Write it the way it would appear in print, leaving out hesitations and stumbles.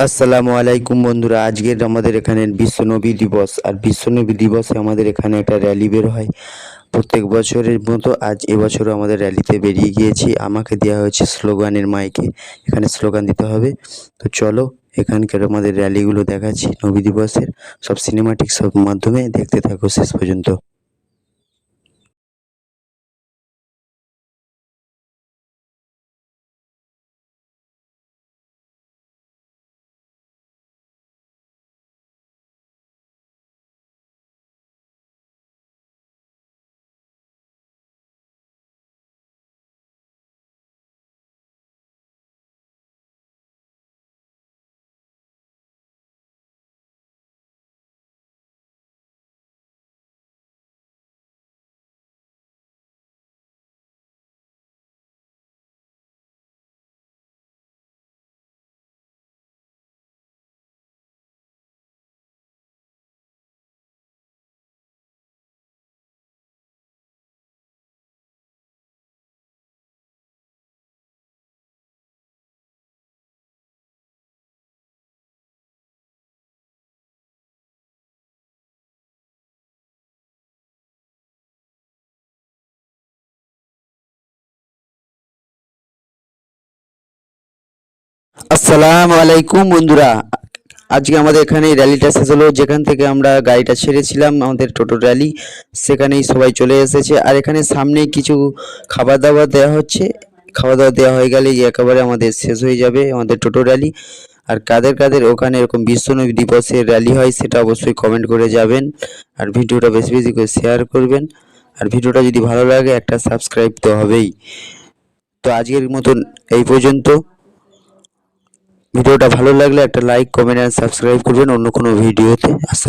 আসসালামু আলাইকুম বন্ধুরা, আজকের আমাদের এখানে বিশ্ব নবী দিবস। আর বিশ্ব নবী দিবসে আমাদের এখানে একটা র্যালি বের হয় প্রত্যেক বছরের মতো। আজ এবছরও আমাদের র্যালিতে বেরিয়ে গিয়েছি। আমাকে দেওয়া হয়েছে স্লোগানের মাইকে, এখানে স্লোগান দিতে হবে। তো চলো এখানকার আমাদের র্যালিগুলো দেখাচ্ছি নবী দিবসের, সব সিনেমাটিক সব মাধ্যমে দেখতে থাকো শেষ পর্যন্ত। আসসালামু আলাইকুম বন্ধুরা, আজকে আমাদের এখানে র্যালিটা শেষ হলো। যেখান থেকে আমরা গাড়িটা ছেড়েছিলাম আমাদের টোটো র্যালি, সেখানেই সবাই চলে এসেছে। আর এখানে সামনে কিছু খাবার দাবার দেওয়া হচ্ছে। খাওয়া দাওয়া দেওয়া হয়ে গেলে একেবারে আমাদের শেষ হয়ে যাবে আমাদের টোটো র্যালি। আর কাদের কাদের ওখানে এরকম বিশ্ব নবী দিবসের র্যালি হয় সেটা অবশ্যই কমেন্ট করে যাবেন। আর ভিডিওটা বেশি বেশি করে শেয়ার করবেন। আর ভিডিওটা যদি ভালো লাগে একটা সাবস্ক্রাইব তো হবেই। তো আজকের মতন এই পর্যন্ত। ভিডিওটা ভালো লাগলে একটা লাইক, কমেন্ট আর সাবস্ক্রাইব করবেন অন্য কোনো ভিডিওতে। আসসালাম।